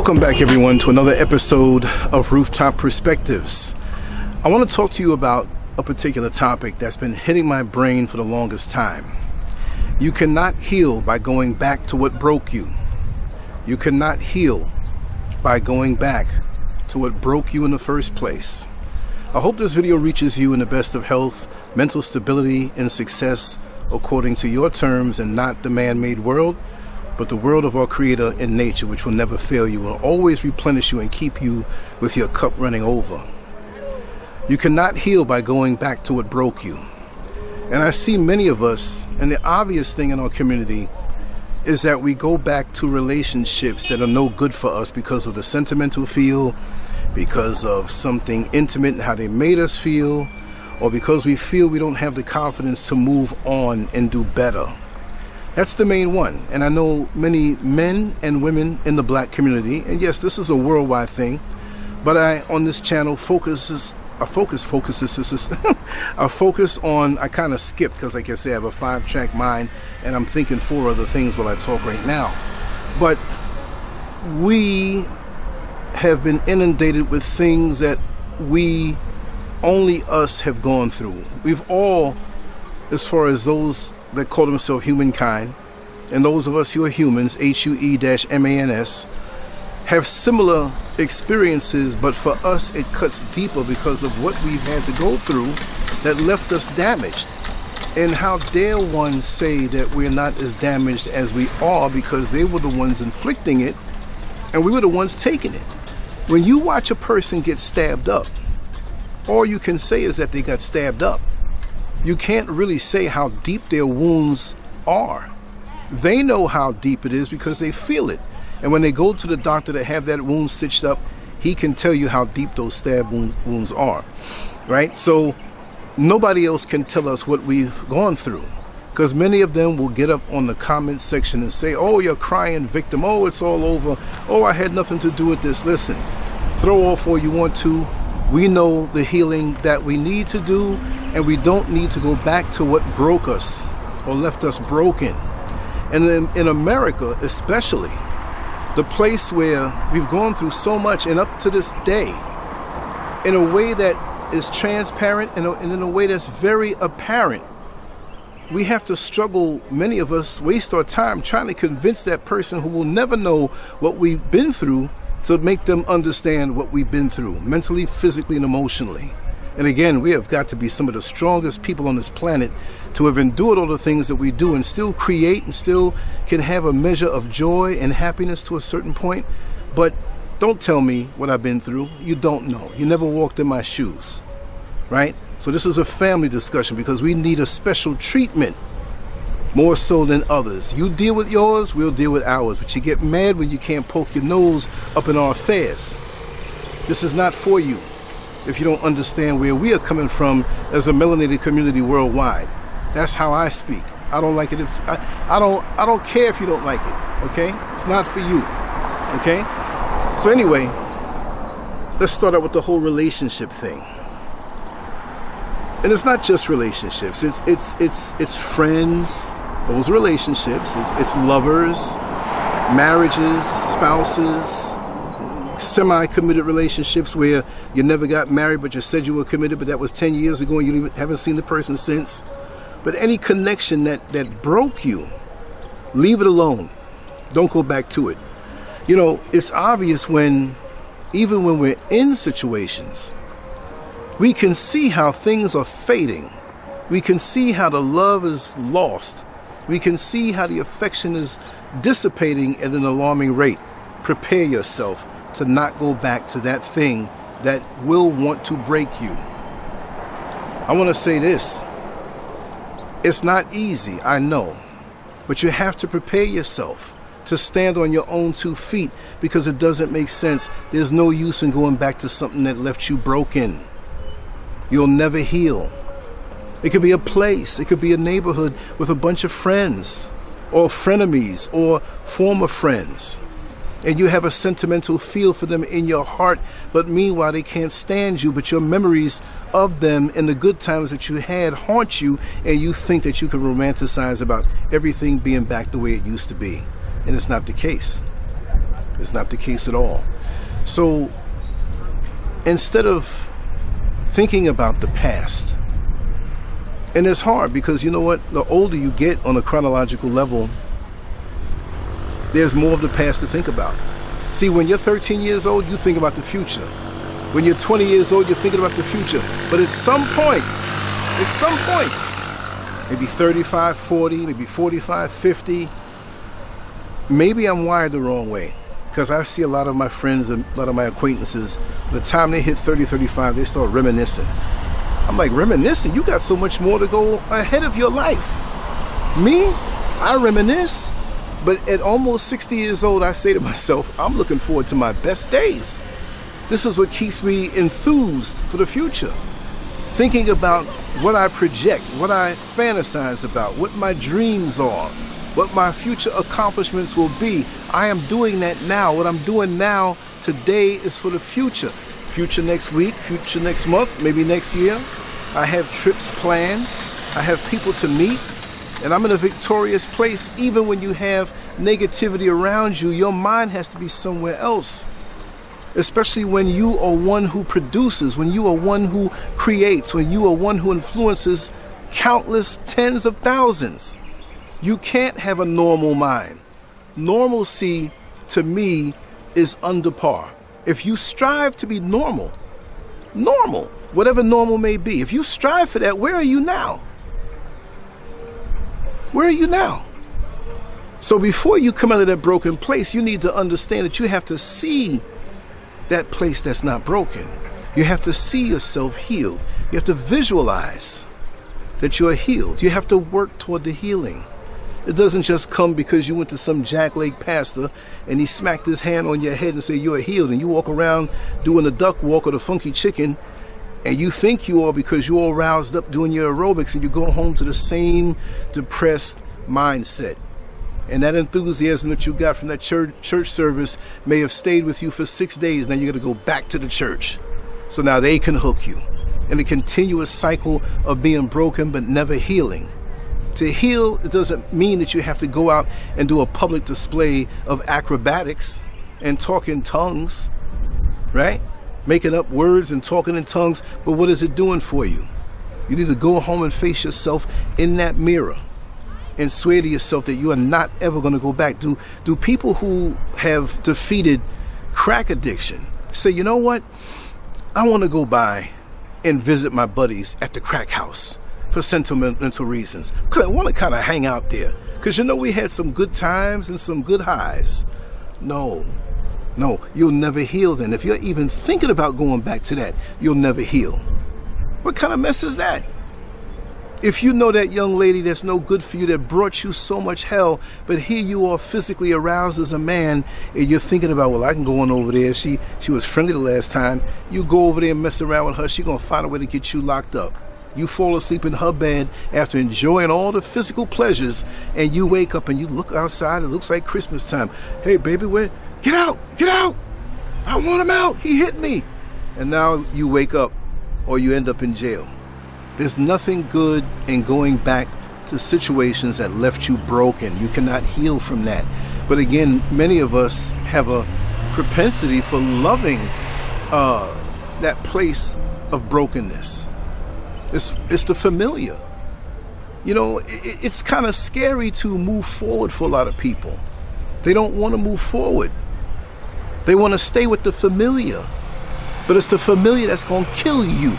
Welcome back, everyone, to another episode of Rooftop Perspectives. I want to talk to you about a particular topic that's been hitting my brain for the longest time. You cannot heal by going back to what broke you. You cannot heal by going back to what broke you in the first place. I hope this video reaches you in the best of health, mental stability, and success according to your terms and not the man-made world, but the world of our Creator and nature, which will never fail you, will always replenish you and keep you with your cup running over. You cannot heal by going back to what broke you. And I see many of us, and the obvious thing in our community is that we go back to relationships that are no good for us because of the sentimental feel, because of something intimate and how they made us feel, or because we feel we don't have the confidence to move on and do better. That's the main one. And I know many men and women in the black community, and yes, this is a worldwide thing, but I kind of skipped because, like I said, I have a 5-track mind and I'm thinking 4 other things while I talk right now. But we have been inundated with things that only us have gone through. We've all, as far as those that call themselves humankind, and those of us who are humans, HUE-MANS, have similar experiences, but for us it cuts deeper because of what we've had to go through that left us damaged. And how dare one say that we're not as damaged as we are, because they were the ones inflicting it and we were the ones taking it. When you watch a person get stabbed up, all you can say is that they got stabbed up. You can't really say how deep their wounds are. They know how deep it is because they feel it. And when they go to the doctor to have that wound stitched up, he can tell you how deep those stab wounds are, right? So nobody else can tell us what we've gone through, because many of them will get up on the comment section and say, oh, you're crying victim. Oh, it's all over. Oh, I had nothing to do with this. Listen, throw off all you want to. We know the healing that we need to do, and we don't need to go back to what broke us or left us broken. And in America especially, the place where we've gone through so much, and up to this day, in a way that is transparent and in a way that's very apparent, we have to struggle, many of us waste our time trying to convince that person who will never know what we've been through to make them understand what we've been through, mentally, physically, and emotionally. And again, we have got to be some of the strongest people on this planet to have endured all the things that we do and still create and still can have a measure of joy and happiness to a certain point. But don't tell me what I've been through. You don't know. You never walked in my shoes, right? So this is a family discussion because we need a special treatment, more so than others. You deal with yours, we'll deal with ours. But you get mad when you can't poke your nose up in our affairs. This is not for you if you don't understand where we are coming from as a melanated community worldwide. That's how I speak. I don't like it if I don't care if you don't like it, okay? It's not for you, okay? So anyway, let's start out with the whole relationship thing. And it's not just relationships. It's friends. Those relationships, it's lovers, marriages, spouses, semi-committed relationships where you never got married but you said you were committed, but that was 10 years ago and you haven't seen the person since. But any connection that broke you, leave it alone. Don't go back to it. You know, it's obvious even when we're in situations, we can see how things are fading. We can see how the love is lost. We can see how the affection is dissipating at an alarming rate. Prepare yourself to not go back to that thing that will want to break you. I want to say this. It's not easy, I know, but you have to prepare yourself to stand on your own 2 feet, because it doesn't make sense. There's no use in going back to something that left you broken. You'll never heal. It could be a place, it could be a neighborhood with a bunch of friends or frenemies or former friends. And you have a sentimental feel for them in your heart, but meanwhile they can't stand you, but your memories of them and the good times that you had haunt you, and you think that you can romanticize about everything being back the way it used to be. And it's not the case. It's not the case at all. So instead of thinking about the past, and it's hard because you know what? The older you get on a chronological level, there's more of the past to think about. See, when you're 13 years old, you think about the future. When you're 20 years old, you're thinking about the future. But at some point, maybe 35, 40, maybe 45, 50, maybe I'm wired the wrong way. Because I see a lot of my friends and a lot of my acquaintances, by the time they hit 30, 35, they start reminiscing. I'm like, reminiscing? You got so much more to go ahead of your life. Me? I reminisce. But at almost 60 years old, I say to myself, I'm looking forward to my best days. This is what keeps me enthused for the future. Thinking about what I project, what I fantasize about, what my dreams are, what my future accomplishments will be. I am doing that now. What I'm doing now, today, is for the future. Future next week, future next month, maybe next year. I have trips planned. I have people to meet. And I'm in a victorious place. Even when you have negativity around you, your mind has to be somewhere else. Especially when you are one who produces, when you are one who creates, when you are one who influences countless tens of thousands. You can't have a normal mind. Normalcy, to me, is under par. If you strive to be normal, whatever normal may be, if you strive for that, where are you now? Where are you now? So before you come out of that broken place, you need to understand that you have to see that place that's not broken. You have to see yourself healed. You have to visualize that you're healed. You have to work toward the healing. It doesn't just come because you went to some jackleg pastor and he smacked his hand on your head and said you're healed, and you walk around doing the duck walk or the funky chicken and you think you are because you're all roused up doing your aerobics, and you go home to the same depressed mindset. And that enthusiasm that you got from that church service may have stayed with you for 6 days. Now you got to go back to the church. So now they can hook you. In a continuous cycle of being broken but never healing. To heal, it doesn't mean that you have to go out and do a public display of acrobatics and talk in tongues, right? Making up words and talking in tongues. But what is it doing for you? You need to go home and face yourself in that mirror and swear to yourself that you are not ever going to go back. Do people who have defeated crack addiction say, you know what? I want to go by and visit my buddies at the crack house for sentimental reasons. Because I want to kind of hang out there. Because, you know, we had some good times and some good highs. No, you'll never heal then. If you're even thinking about going back to that, you'll never heal. What kind of mess is that? If you know that young lady that's no good for you, that brought you so much hell, but here you are physically aroused as a man, and you're thinking about, well, I can go on over there. She was friendly the last time. You go over there and mess around with her. She's going to find a way to get you locked up. You fall asleep in her bed after enjoying all the physical pleasures, and you wake up and you look outside. It looks like Christmas time. Hey, baby, where? Get out! I want him out. He hit me. And now you wake up or you end up in jail. There's nothing good in going back to situations that left you broken. You cannot heal from that. But again, many of us have a propensity for loving that place of brokenness. It's the familiar. You know, it's kind of scary to move forward for a lot of people. They don't want to move forward. They want to stay with the familiar. But it's the familiar that's going to kill you.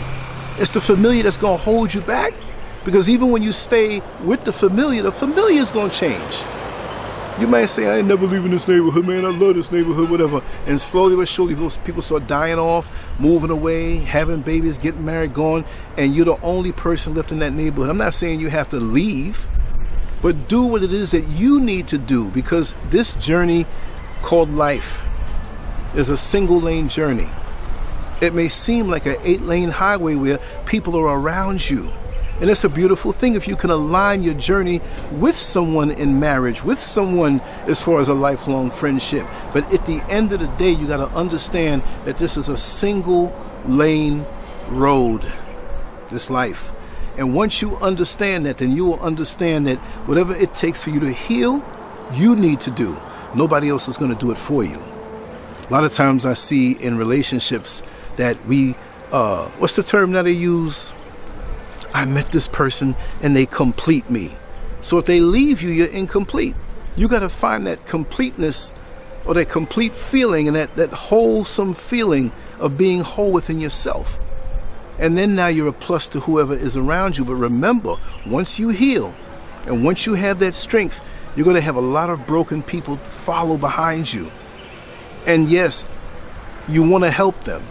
It's the familiar that's going to hold you back. Because even when you stay with the familiar is going to change. You might say, I ain't never leaving this neighborhood, man. I love this neighborhood, whatever. And slowly but surely, people start dying off, moving away, having babies, getting married, gone. And you're the only person left in that neighborhood. I'm not saying you have to leave, but do what it is that you need to do. Because this journey called life is a single lane journey. It may seem like an 8-lane highway where people are around you. And it's a beautiful thing if you can align your journey with someone in marriage, with someone as far as a lifelong friendship. But at the end of the day, you got to understand that this is a single lane road, this life. And once you understand that, then you will understand that whatever it takes for you to heal, you need to do. Nobody else is going to do it for you. A lot of times I see in relationships that we, what's the term that they use? I met this person and they complete me. So if they leave you, you're incomplete. You got to find that completeness or that complete feeling and that wholesome feeling of being whole within yourself. And then now you're a plus to whoever is around you. But remember, once you heal and once you have that strength, you're going to have a lot of broken people follow behind you. And yes, you want to help them,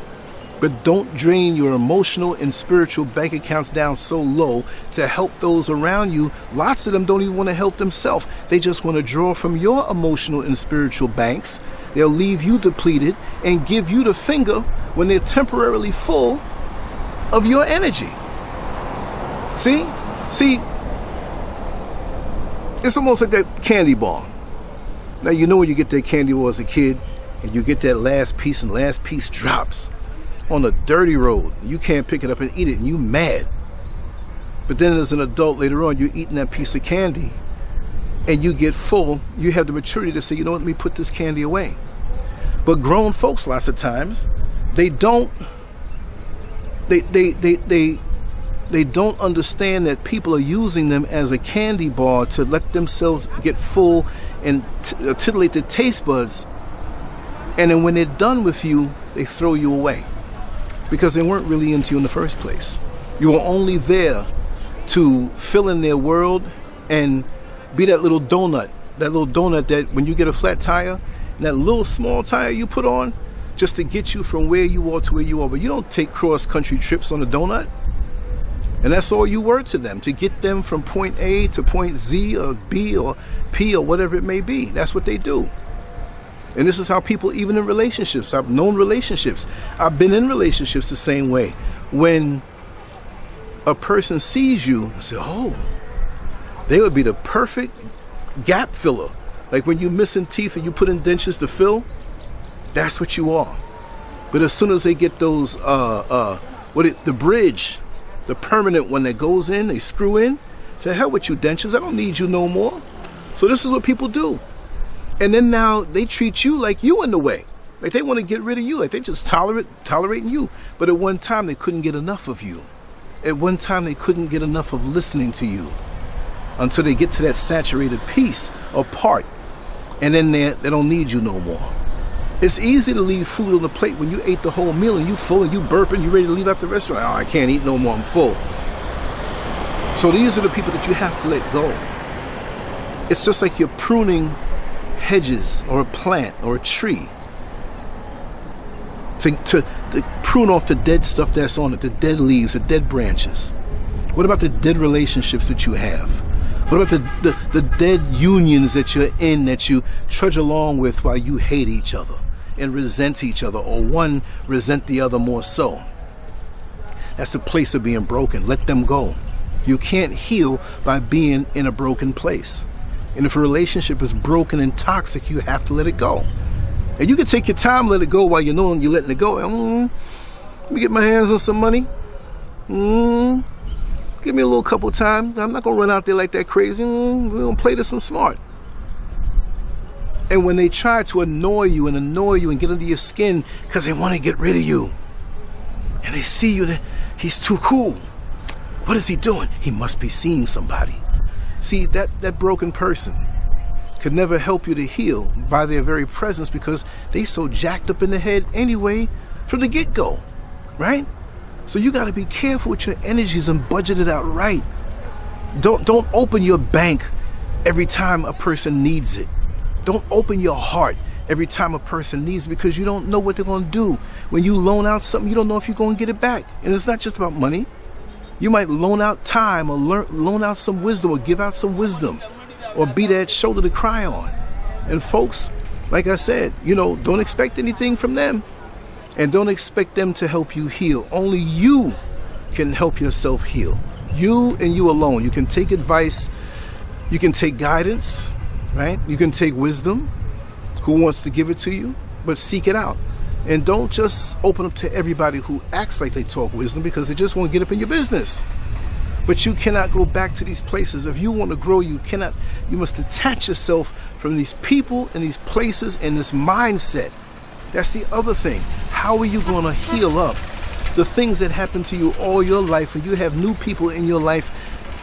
but don't drain your emotional and spiritual bank accounts down so low to help those around you. Lots of them don't even want to help themselves. They just want to draw from your emotional and spiritual banks. They'll leave you depleted and give you the finger when they're temporarily full of your energy. See, it's almost like that candy bar. Now, you know when you get that candy bar as a kid and you get that last piece and last piece drops on a dirty road. You can't pick it up and eat it and you mad. But then as an adult later on, you're eating that piece of candy and you get full. You have the maturity to say, you know what, let me put this candy away. But grown folks, lots of times, they don't understand that people are using them as a candy bar to let themselves get full and titillate the taste buds. And then when they're done with you, they throw you away because they weren't really into you in the first place. You were only there to fill in their world and be that little donut that when you get a flat tire, and that little small tire you put on just to get you from where you are to where you are. But you don't take cross-country trips on a donut. And that's all you were to them, to get them from point A to point Z or B or P or whatever it may be. That's what they do. And this is how people, even in relationships, I've known relationships. I've been in relationships the same way. When a person sees you, I say, oh, they would be the perfect gap filler. Like when you're missing teeth and you put in dentures to fill, that's what you are. But as soon as they get those, the bridge, the permanent one that goes in, they screw in, to hell with you dentures, I don't need you no more. So this is what people do. And then now they treat you like you in the way. Like they want to get rid of you. Like they just tolerating you. But at one time they couldn't get enough of you. At one time they couldn't get enough of listening to you until they get to that saturated piece or part. And then they don't need you no more. It's easy to leave food on the plate when you ate the whole meal and you full and you burping, you ready to leave out the restaurant. Oh, I can't eat no more, I'm full. So these are the people that you have to let go. It's just like you're pruning hedges or a plant or a tree to prune off the dead stuff that's on it, the dead leaves, the dead branches. What about the dead relationships that you have? What about the dead unions that you're in, that you trudge along with while you hate each other and resent each other, or one resent the other more so? That's the place of being broken. Let them go. You can't heal by being in a broken place. And if a relationship is broken and toxic, you have to let it go. And you can take your time, let it go while you know you're letting it go. Let me get my hands on some money. Give me a little couple time. I'm not going to run out there like that crazy. We're going to play this one smart. And when they try to annoy you and get under your skin because they want to get rid of you, and they see you, he's too cool. What is he doing? He must be seeing somebody. See, that broken person could never help you to heal by their very presence because they so jacked up in the head anyway from the get-go, right? So you got to be careful with your energies and budget it out right. Don't open your bank every time a person needs it. Don't open your heart every time a person needs it, because you don't know what they're going to do. When you loan out something, you don't know if you're going to get it back. And it's not just about money. You might loan out time or loan out some wisdom or give out some wisdom or be that shoulder to cry on. And folks, like I said, don't expect anything from them. And don't expect them to help you heal. Only you can help yourself heal. You and you alone. You can take advice. You can take guidance, right? You can take wisdom. Who wants to give it to you? But seek it out. And don't just open up to everybody who acts like they talk wisdom, because they just want to get up in your business. But you cannot go back to these places. If you want to grow, you must detach yourself from these people and these places and this mindset. That's the other thing. How are you going to heal up the things that happen to you all your life, and you have new people in your life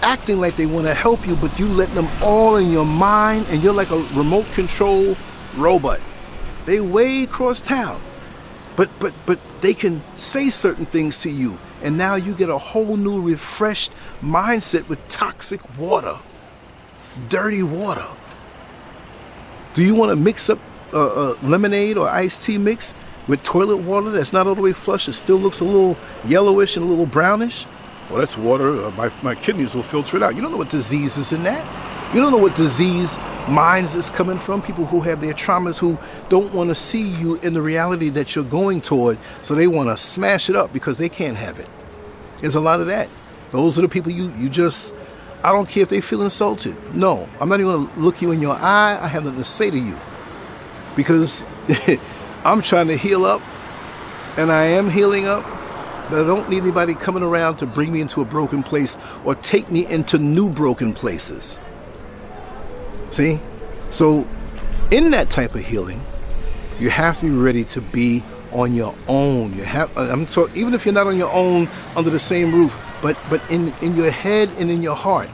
acting like they want to help you, but you let them all in your mind, and you're like a remote control robot. They way across town, but they can say certain things to you, and now you get a whole new refreshed mindset with toxic water, dirty water. Do you want to mix up lemonade or iced tea mix with toilet water that's not all the way flush? It still looks a little yellowish and a little brownish. Well, that's water. My kidneys will filter it out. You don't know what disease is in that. You don't know what disease minds is coming from. People who have their traumas, who don't want to see you in the reality that you're going toward, so they want to smash it up because they can't have it. There's a lot of that. Those are the people you just, I don't care if they feel insulted. No, I'm not even going to look you in your eye. I have nothing to say to you because I'm trying to heal up, and I am healing up, but I don't need anybody coming around to bring me into a broken place or take me into new broken places. See? So in that type of healing, you have to be ready to be on your own. Even if you're not on your own under the same roof, but in your head and in your heart.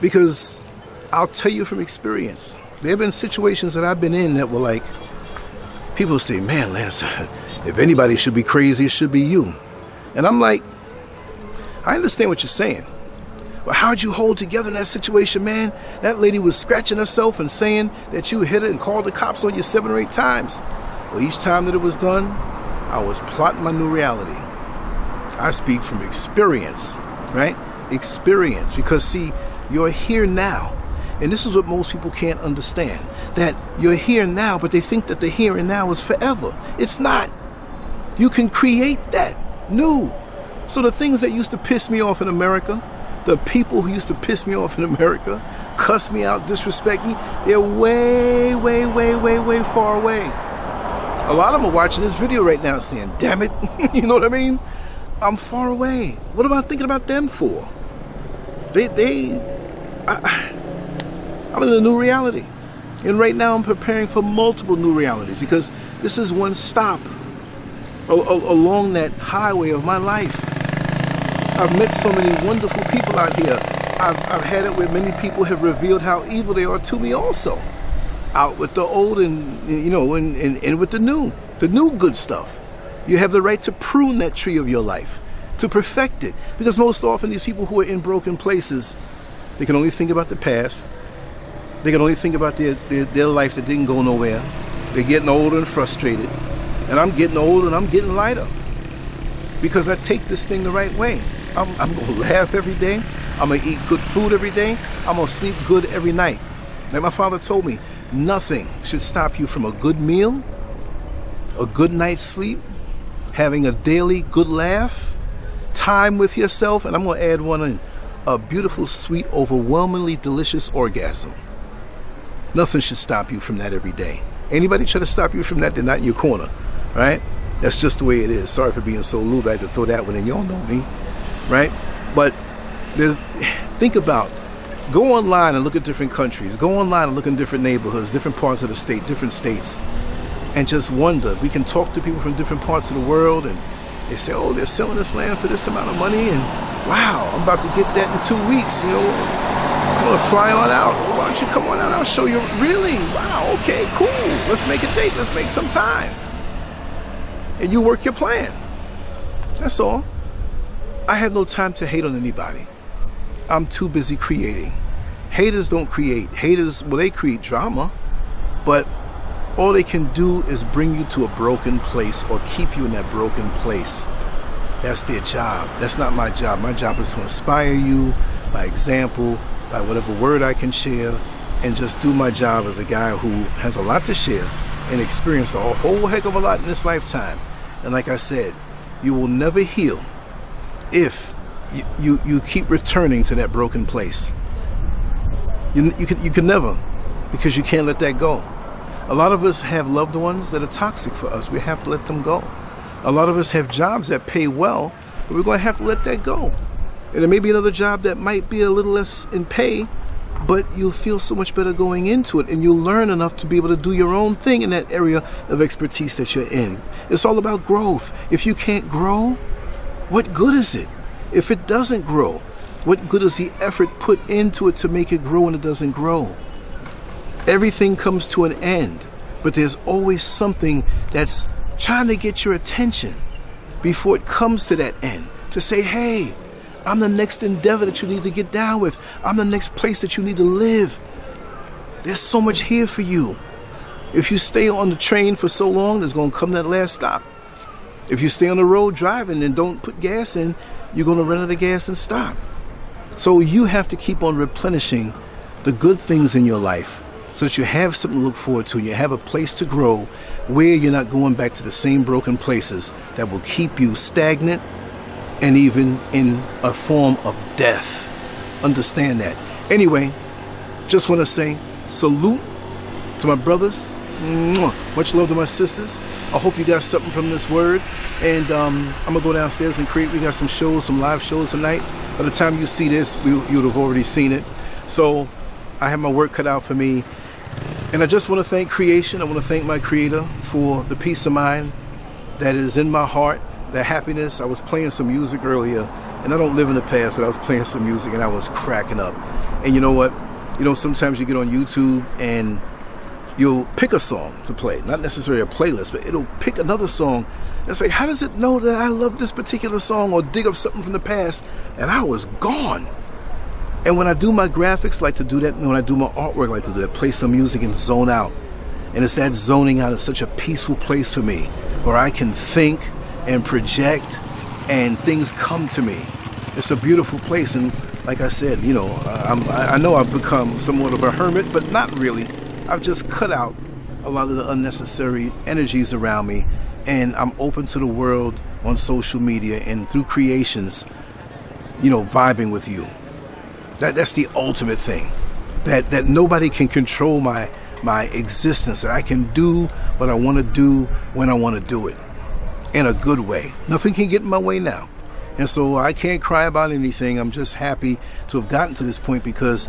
Because I'll tell you from experience, there have been situations that I've been in that were like, people say, man, Lance, if anybody should be crazy, it should be you. And I'm like, I understand what you're saying. But how'd you hold together in that situation, man? That lady was scratching herself and saying that you hit her and called the cops on you 7 or 8 times. Well, each time that it was done, I was plotting my new reality. I speak from experience, right? Experience. Because, see, you're here now. And this is what most people can't understand. That you're here now, but they think that the here and now is forever. It's not. You can create that new. So the things that used to piss me off in America, the people who used to piss me off in America, cuss me out, disrespect me, they're way, way, way, way, way far away. A lot of them are watching this video right now saying, damn it, you know what I mean? I'm far away. What am I thinking about them for? I'm in a new reality. And right now I'm preparing for multiple new realities because this is one stop along that highway of my life. I've met so many wonderful people out here. I've had it where many people have revealed how evil they are to me also. Out with the old and, you know, and with the new good stuff. You have the right to prune that tree of your life, to perfect it. Because most often these people who are in broken places, they can only think about the past. They can only think about their life that didn't go nowhere. They're getting older and frustrated. And I'm getting older and I'm getting lighter. Because I take this thing the right way. I'm going to laugh every day. I'm going to eat good food every day. I'm going to sleep good every night. Like my father told me, nothing should stop you from a good meal, a good night's sleep, having a daily good laugh, time with yourself, and I'm going to add one in, a beautiful, sweet, overwhelmingly delicious orgasm. Nothing should stop you from that every day. Anybody try to stop you from that, they're not in your corner, right? That's just the way it is. Sorry for being so lewd. I had to throw that one in. Y'all know me, right? But think about, go online and look at different countries. Go online and look in different neighborhoods, different parts of the state, different states, and just wonder. We can talk to people from different parts of the world, and they say, oh, they're selling this land for this amount of money, and wow, I'm about to get that in 2 weeks, you know. I'm going to fly on out. Well, why don't you come on out? I'll show you. Really? Wow, okay, cool. Let's make a date. Let's make some time. And you work your plan. That's all. I have no time to hate on anybody. I'm too busy creating. Haters don't create. Haters, well, they create drama, but all they can do is bring you to a broken place or keep you in that broken place. That's their job. That's not my job. My job is to inspire you by example, by whatever word I can share, and just do my job as a guy who has a lot to share and experience a whole heck of a lot in this lifetime. And like I said, you will never heal if you keep returning to that broken place. You can never, because you can't let that go. A lot of us have loved ones that are toxic for us. We have to let them go. A lot of us have jobs that pay well, but we're going to have to let that go. And there may be another job that might be a little less in pay, but you'll feel so much better going into it, and you'll learn enough to be able to do your own thing in that area of expertise that you're in. It's all about growth. If you can't grow, what good is it? If it doesn't grow, what good is the effort put into it to make it grow when it doesn't grow? Everything comes to an end, but there's always something that's trying to get your attention before it comes to that end, to say, hey, I'm the next endeavor that you need to get down with. I'm the next place that you need to live. There's so much here for you. If you stay on the train for so long, there's going to come that last stop. If you stay on the road driving and don't put gas in, you're going to run out of gas and stop. So you have to keep on replenishing the good things in your life so that you have something to look forward to. You have a place to grow where you're not going back to the same broken places that will keep you stagnant and even in a form of death. Understand that. Anyway, just want to say salute to my brothers. Much love to my sisters. I hope you got something from this word. And I'm going to go downstairs and create. We got some shows, some live shows tonight. By the time you see this, you would have already seen it. So I have my work cut out for me. And I just want to thank creation. I want to thank my creator for the peace of mind that is in my heart, the happiness. I was playing some music earlier, and I don't live in the past, but I was playing some music and I was cracking up. And you know what? You know, sometimes you get on YouTube and you'll pick a song to play, not necessarily a playlist, but it'll pick another song and say, how does it know that I love this particular song, or dig up something from the past? And I was gone. And when I do my graphics, I like to do that. And when I do my artwork, I like to do that, play some music and zone out. And it's that zoning out is such a peaceful place for me, where I can think and project and things come to me. It's a beautiful place. And like I said, you know, I know I've become somewhat of a hermit, but not really. I've just cut out a lot of the unnecessary energies around me, and I'm open to the world on social media and through creations, you know, vibing with you. That's the ultimate thing. That nobody can control my existence. That I can do what I want to do when I want to do it, in a good way. Nothing can get in my way now. And so I can't cry about anything. I'm just happy to have gotten to this point, because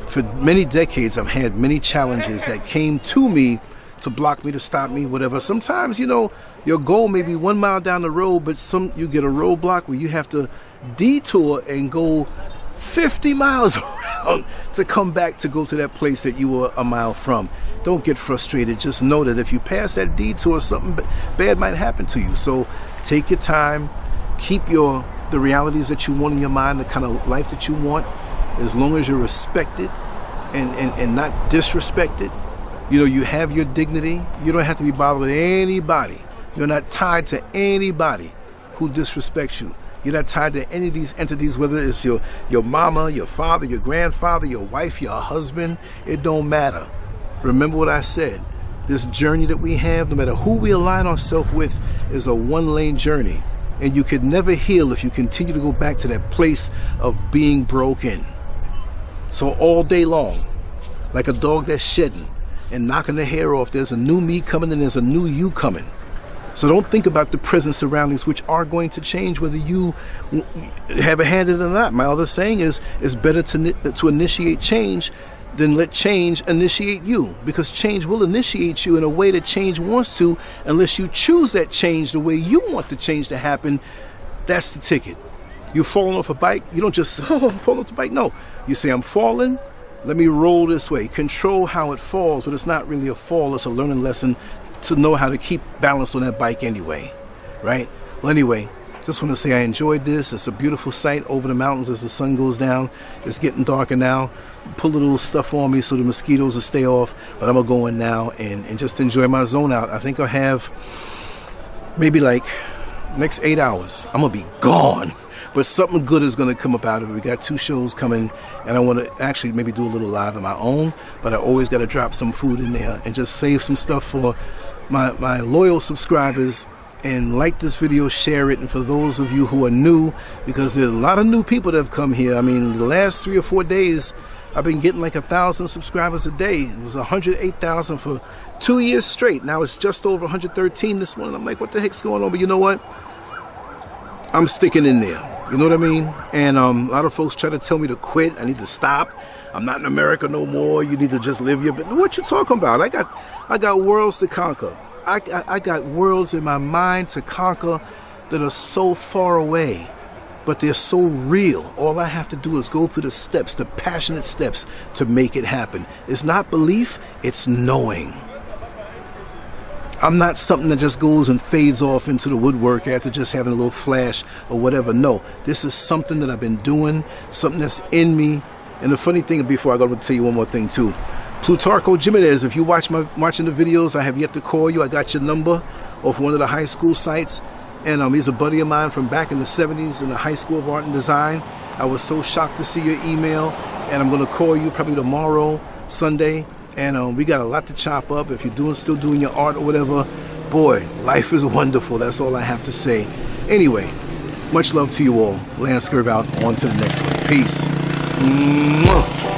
for many decades I've had many challenges that came to me to block me, to stop me, whatever. Sometimes, you know, your goal may be 1 mile down the road, but you get a roadblock where you have to detour and go 50 miles around to come back to go to that place that you were a mile from. Don't get frustrated. Just know that if you pass that detour, something bad might happen to you. So take your time. Keep the realities that you want in your mind, the kind of life that you want, as long as you're respected and not disrespected. You know, you have your dignity. You don't have to be bothered with anybody. You're not tied to anybody who disrespects you. You're not tied to any of these entities, whether it's your mama, your father, your grandfather, your wife, your husband. It don't matter. Remember what I said. This journey that we have, no matter who we align ourselves with, is a one-lane journey. And you could never heal if you continue to go back to that place of being broken. So all day long, like a dog that's shedding and knocking the hair off, there's a new me coming and there's a new you coming. So don't think about the present surroundings, which are going to change whether you have a hand in it or not. My other saying is, it's better to initiate change than let change initiate you, because change will initiate you in a way that change wants to, unless you choose that change the way you want the change to happen. That's the ticket. You're falling off a bike, you don't just, oh, I'm falling off the bike. No, you say, I'm falling, let me roll this way. Control how it falls, but it's not really a fall, it's a learning lesson to know how to keep balance on that bike anyway, right? Well, anyway, just want to say I enjoyed this. It's a beautiful sight over the mountains as the sun goes down. It's getting darker now. Put a little stuff on me so the mosquitoes will stay off, but I'm going to go in now and just enjoy my zone out. I think I'll have maybe like next 8 hours. I'm going to be gone, but something good is going to come up out of it. We got 2 shows coming, and I want to actually maybe do a little live of my own, but I always got to drop some food in there and just save some stuff for my loyal subscribers. And like this video, share it. And for those of you who are new, because there's a lot of new people that have come here. I mean, the last 3 or 4 days, I've been getting like 1,000 subscribers a day. It was 108,000 for 2 years straight. Now it's just over 113 this morning. I'm like, what the heck's going on? But you know what? I'm sticking in there. You know what I mean? And a lot of folks try to tell me to quit. I need to stop. I'm not in America no more. You need to just live your... But what you talking about? I got worlds to conquer. I got worlds in my mind to conquer that are so far away, but they're so real. All I have to do is go through the steps, the passionate steps to make it happen. It's not belief, it's knowing. I'm not something that just goes and fades off into the woodwork after just having a little flash or whatever. No, this is something that I've been doing, something that's in me. And the funny thing, before I go, I'm going to tell you one more thing too. Plutarco Jimenez, if you watching the videos, I have yet to call you. I got your number off one of the high school sites. And he's a buddy of mine from back in the 70s in the High School of Art and Design. I was so shocked to see your email. And I'm going to call you probably tomorrow, Sunday. And we got a lot to chop up. If you're still doing your art or whatever, boy, life is wonderful. That's all I have to say. Anyway, much love to you all. LanceScurv out. On to the next one. Peace. Mwah.